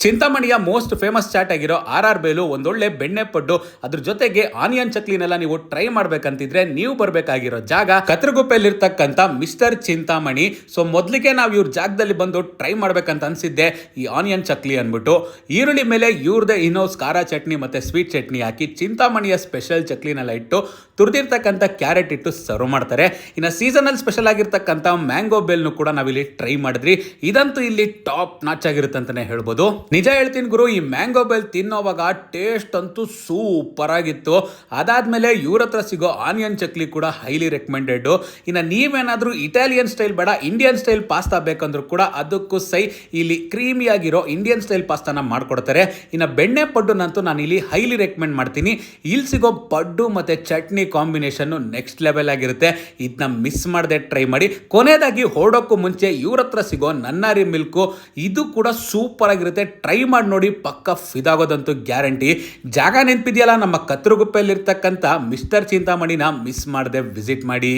ಚಿಂತಾಮಣಿಯ most famous chat ಆಗಿರೋ R bail ಒಂದೊಳ್ಳೆ ಬೆಣ್ಣೆ ಪಡ್ಡು, ಅದ್ರ ಜೊತೆಗೆ ಆನಿಯನ್ ಚಕ್ಲಿನೆಲ್ಲ ನೀವು ಟ್ರೈ ಮಾಡ್ಬೇಕಂತಿದ್ರೆ ನೀವು ಬರ್ಬೇಕಾಗಿರೋ ಜಾಗ ಕತ್ರಗುಪ್ಪೆಯಲ್ಲಿರ್ತಕ್ಕಂಥ ಮಿಸ್ಟರ್ ಚಿಂತಾಮಣಿ. ಸೊ ಮೊದಲಿಗೆ ನಾವು ಇವ್ರ ಜಾಗದಲ್ಲಿ ಬಂದು ಟ್ರೈ ಮಾಡ್ಬೇಕಂತ ಅನ್ಸಿದ್ದೆ ಈ ಆನಿಯನ್ ಚಕ್ಲಿ ಅಂದ್ಬಿಟ್ಟು. ಈರುಳ್ಳಿ ಮೇಲೆ ಇವ್ರದೇ ಇನೋಸ್ ಖಾರ ಚಟ್ನಿ ಮತ್ತೆ ಸ್ವೀಟ್ ಚಟ್ನಿ ಹಾಕಿ ಚಿಂತಾಮಣಿಯ ಸ್ಪೆಷಲ್ ಚಕ್ಲಿನೆಲ್ಲ ಇಟ್ಟು ತುರ್ದಿರ್ತಕ್ಕಂಥ ಕ್ಯಾರೆಟ್ ಇಟ್ಟು ಸರ್ವ್ ಮಾಡ್ತಾರೆ. ಇನ್ನು ಸೀಸನಲ್ ಸ್ಪೆಷಲ್ ಆಗಿರ್ತಕ್ಕಂಥ ಮ್ಯಾಂಗೋ ಬೇಲ್ನು ಕೂಡ ನಾವಿಲ್ಲಿ ಟ್ರೈ ಮಾಡಿದ್ರಿ. ಇದಂತೂ ಇಲ್ಲಿ ಟಾಪ್ ನಾಚ್ ಆಗಿರುತ್ತೆ ಅಂತಾನೆ ಹೇಳ್ಬೋದು. ನಿಜ ಹೇಳ್ತೀನಿ ಗುರು, ಈ ಮ್ಯಾಂಗೋ ಬೇಲ್ ತಿನ್ನೋವಾಗ ಟೇಸ್ಟ್ ಅಂತೂ ಸೂಪರ್ ಆಗಿತ್ತು. ಅದಾದ್ಮೇಲೆ ಇವ್ರ ಹತ್ರ ಸಿಗೋ ಆನಿಯನ್ ಚಕ್ಲಿ ಕೂಡ ಹೈಲಿ ರೆಕಮೆಂಡೆಡ್. ಇನ್ನು ನೀವೇನಾದ್ರೂ ಇಟಾಲಿಯನ್ ಸ್ಟೈಲ್ ಬೇಡ ಇಂಡಿಯನ್ ಸ್ಟೈಲ್ ಪಾಸ್ತಾ ಬೇಕಂದ್ರೂ ಕೂಡ ಅದಕ್ಕೂ ಸೈ ಇಲ್ಲಿ ಕ್ರೀಮಿ ಆಗಿರೋ ಇಂಡಿಯನ್ ಸ್ಟೈಲ್ ಪಾಸ್ತಾನ ಮಾಡ್ಕೊಡ್ತಾರೆ. ಇನ್ನು ಬೆಣ್ಣೆ ಪಡ್ಡುನಂತೂ ನಾನು ಇಲ್ಲಿ ಹೈಲಿ ರೆಕಮೆಂಡ್ ಮಾಡ್ತೀನಿ. ಇಲ್ಲಿ ಸಿಗೋ ಪಡ್ಡು ಮತ್ತೆ ಚಟ್ನಿ ಕಾಂಬಿನೇಷನ್ ನೆಕ್ಸ್ಟ್ ಲೆವೆಲ್ ಆಗಿರುತ್ತೆ. ಇದನ್ನ ಮಿಸ್ ಮಾಡದೆ ಟ್ರೈ ಮಾಡಿ. ಕೊನೆಯದಾಗಿ ಹೊರಡೋಕ್ಕೂ ಮುಂಚೆ ಇವ್ರ ಹತ್ರ ಸಿಗೋ ನನ್ನಾರಿ ಮಿಲ್ಕು, ಇದು ಕೂಡ ಸೂಪರ್ ಆಗಿರುತ್ತೆ. ಟ್ರೈ ಮಾಡಿ ನೋಡಿ, ಪಕ್ಕ ಫಿದಾಗೋದಂತೂ ಗ್ಯಾರಂಟಿ. ಜಾಗ ನೆನಪಿದೆಯಲ್ಲ, ನಮ್ಮ ಕತ್ರಗುಪ್ಪೆಯಲ್ಲಿರ್ತಕ್ಕಂಥ ಮಿಸ್ಟರ್ ಚಿಂತಾಮಣಿನ ಮಿಸ್ ಮಾಡದೆ ವಿಸಿಟ್ ಮಾಡಿ.